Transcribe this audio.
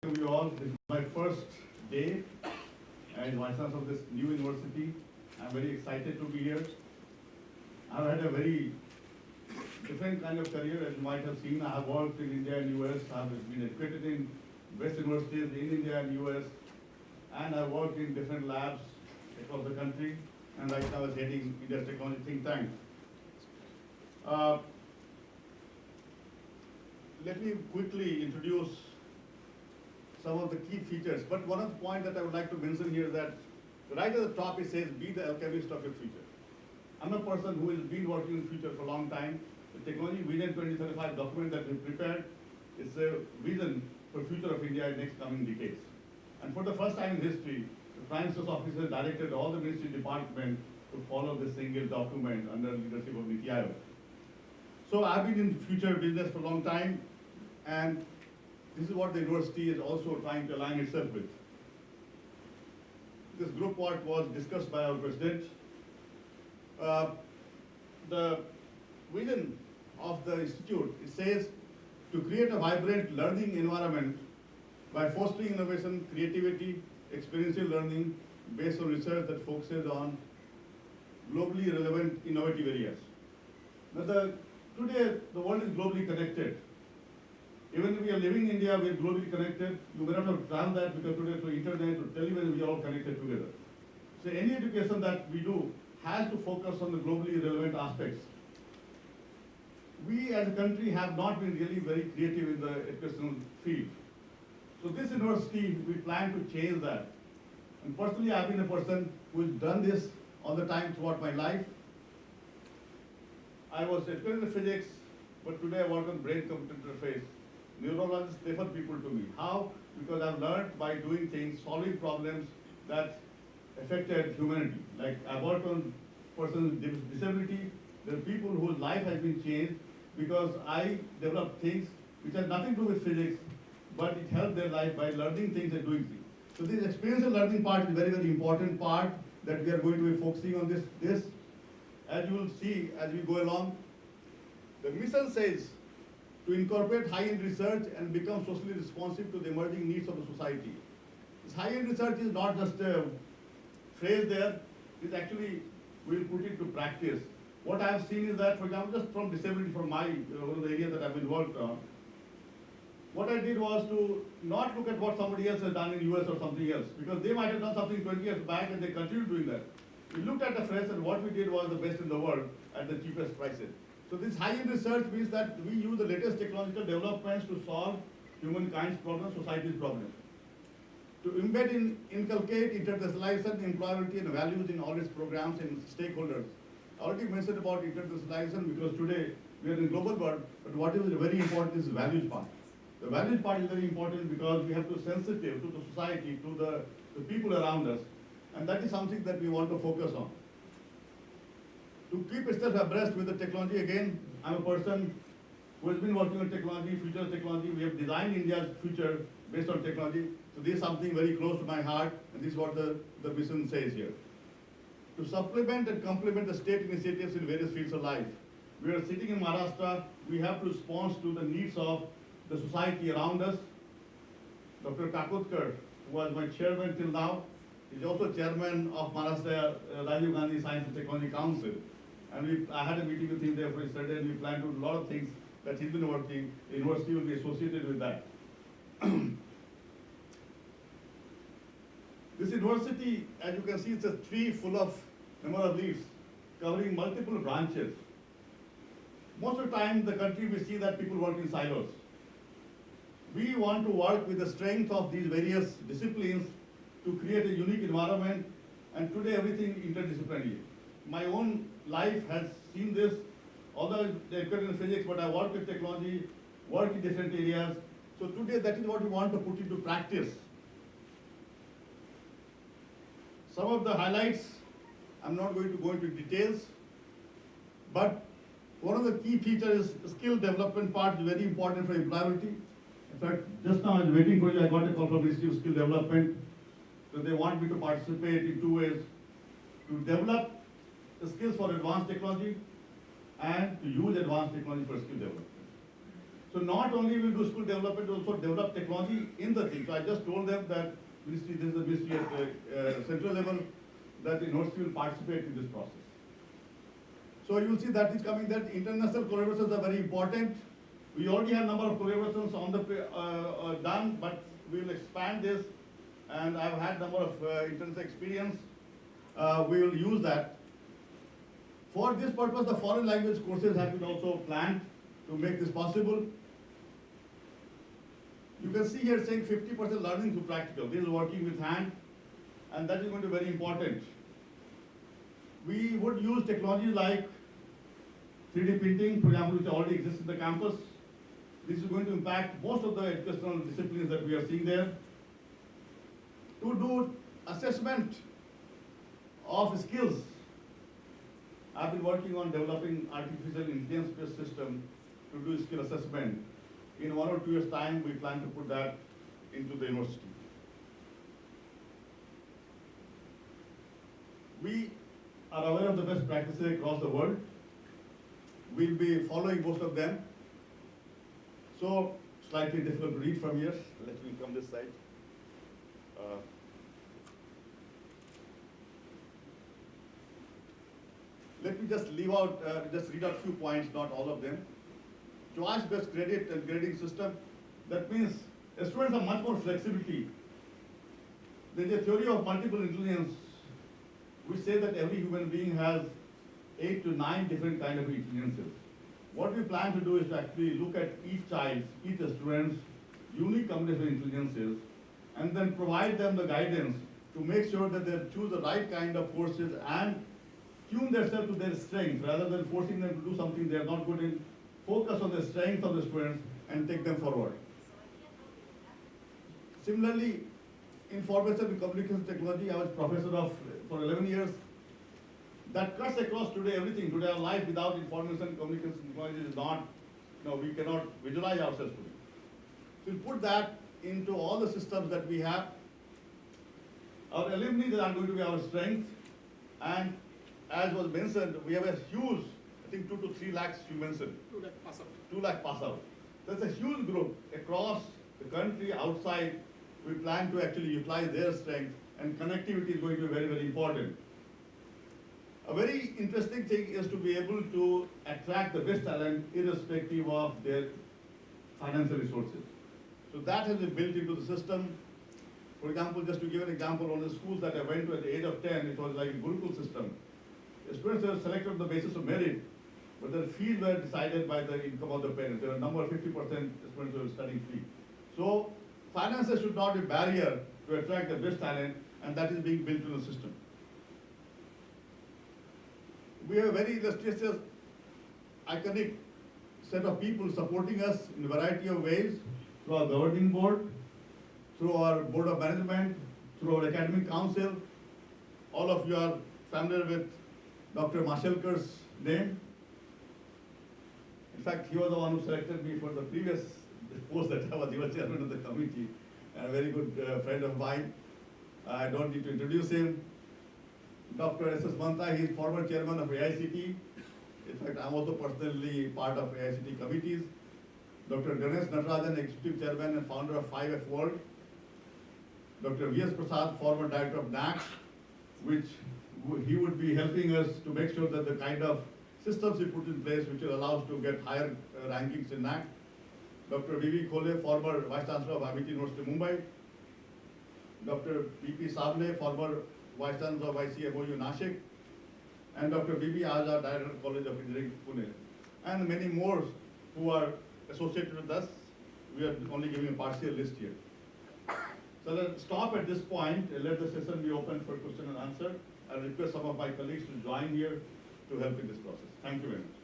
You all. This is my first day as vice chancellor of this new university. I'm very excited to be here. I've had a very different kind of career, as you might have seen. I have worked in India and US. I've been educated in best universities in India and US, and I worked in different labs across the country. And right now I was heading India's technology think tank. Let me quickly introduce some of the key features. But one of the points that I would like to mention here is that right at the top it says, be the alchemist of your future. I'm a person who has been working in future for a long time. The Technology Vision 2035 document that we prepared is a vision for future of India in next coming decades. And for the first time in history, the Prime Minister's office has directed all the ministry departments to follow this single document under leadership of DYPIU. So I've been in future business for a long time, and this is what the university is also trying to align itself with. This group what was discussed by our president. The vision of the institute, it says to create a vibrant learning environment by fostering innovation, creativity, experiential learning based on research that focuses on globally relevant innovative areas. Now today the world is globally connected. Even if we are living in India, we are globally connected. You may not have done that because today through internet, through television, we are all connected together. So any education that we do has to focus on the globally relevant aspects. We as a country have not been really very creative in the educational field. So this university, we plan to change that. And personally, I've been a person who has done this all the time throughout my life. I was educated in physics, but today I work on brain-computer interface. Neurologists refer people to me. How? Because I've learned by doing things, solving problems that affected humanity. Like I work on persons with disability. There are people whose life has been changed because I developed things which had nothing to do with physics, but it helped their life by learning things and doing things. So this experiential learning part is a very, very important part that we are going to be focusing on this. As you will see as we go along, the mission says to incorporate high-end research and become socially responsive to the emerging needs of the society. This high-end research is not just a phrase there, it actually will put it to practice. What I have seen is that, for example, just from disability, from my one of the areas that I've been worked on, what I did was to not look at what somebody else has done in US or something else, because they might have done something 20 years back and they continue doing that. We looked at the phrase and what we did was the best in the world at the cheapest prices. So this high-end research means that we use the latest technological developments to solve humankind's problems, society's problems. To embed and inculcate interdisciplinary employability and values in all its programs and stakeholders. I already mentioned about interdisciplinary because today we are in global world, but what is very important is the values part. The values part is very important because we have to be sensitive to the society, to the people around us, and that is something that we want to focus on. To keep itself abreast with the technology, again, I'm a person who has been working on technology, future technology. We have designed India's future based on technology. So this is something very close to my heart, and this is what the mission says here. To supplement and complement the state initiatives in various fields of life. We are sitting in Maharashtra, we have to respond to the needs of the society around us. Dr. Kakotkar, who was my chairman till now, is also chairman of Maharashtra Rajiv Gandhi Science and Technology Council. And I had a meeting with him there for yesterday, and we planned to do a lot of things that he's been working. The university will be associated with that. This university, as you can see, it's a tree full of number of leaves, covering multiple branches. Most of the time in the country, we see that people work in silos. We want to work with the strength of these various disciplines to create a unique environment, and today everything interdisciplinary. My own life has seen this, although I educated in physics, but I work with technology, work in different areas. So today that is what we want to put into practice. Some of the highlights, I'm not going to go into details, but one of the key features is skill development part is very important for employability. In fact, just now I was waiting for you, I got a call from the Institute of Skill Development. So they want me to participate in 2 ways, to develop the skills for advanced technology and to use advanced technology for skill development. So not only will do school development, also develop technology in the thing. So I just told them that ministry, this is the ministry at central level, that the university will participate in this process. So you will see that is coming, that international collaborations are very important. We already have a number of collaborations on the done, but we will expand this, and I've had number of international experience. We will use that. For this purpose, the foreign language courses have been also planned to make this possible. You can see here saying 50% learning through practical. This is working with hand, and that is going to be very important. We would use technology like 3D printing, for example, which already exists in the campus. This is going to impact most of the educational disciplines that we are seeing there. To do assessment of skills, I've been working on developing artificial intelligence-based system to do skill assessment. In 1 or 2 years' time, we plan to put that into the university. We are aware of the best practices across the world. We'll be following most of them. So, slightly difficult to read from here. Let me come this side. Let me just leave out, just read out a few points, not all of them. Choice-based credit and grading system. That means students have much more flexibility. There is a theory of multiple intelligence. We say that every human being has 8 to 9 different kind of intelligences. What we plan to do is to actually look at each child's, each student's unique combination of intelligences, and then provide them the guidance to make sure that they choose the right kind of courses and tune themselves to their strengths rather than forcing them to do something they are not good in. Focus on the strengths of the students and take them forward. Similarly, information and communication technology, I was professor for 11 years. That cuts across today everything. Today our life without information and communication technology is not, we cannot visualize ourselves today. So we put that into all the systems that we have. Our alumni are going to be our strength, and as was mentioned, we have a huge, I think 2 to 3 lakhs you mentioned. 2 lakh pass out. 2 lakh pass out. That's a huge group across the country, outside. We plan to actually utilize their strength, and connectivity is going to be very, very important. A very interesting thing is to be able to attract the best talent irrespective of their financial resources. So that has been built into the system. For example, just to give an example, on the schools that I went to at the age of 10, it was like a Gurukul system. The students were selected on the basis of merit, but their fees were decided by the income of the parents. There were a number of 50% students who were studying free. So finances should not be a barrier to attract the best talent, and that is being built into the system. We have a very illustrious, iconic set of people supporting us in a variety of ways, through our governing board, through our board of management, through our academic council. All of you are familiar with Dr. Mashelkar's name. In fact, he was the one who selected me for the previous post that I was. He was chairman of the committee, and a very good friend of mine. I don't need to introduce him. Dr. S.S. Manta, he is former chairman of AICT. In fact, I'm also personally part of AICT committees. Dr. Ganesh Natarajan, executive chairman and founder of 5F World. Dr. V.S. Prasad, former director of NAC, which he would be helping us to make sure that the kind of systems we put in place which will allow us to get higher rankings in NAC. Dr. V.V. Khole, former Vice Chancellor of Amity University, Mumbai. Dr. P.P. Sable, former Vice Chancellor of ICMOU, Nashik. And Dr. B.B. Azad, Director of College of Engineering, Pune. And many more who are associated with us. We are only giving a partial list here. So let's stop at this point and let the session be open for question and answer. I request some of my colleagues to join here to help in this process. Thank you very much.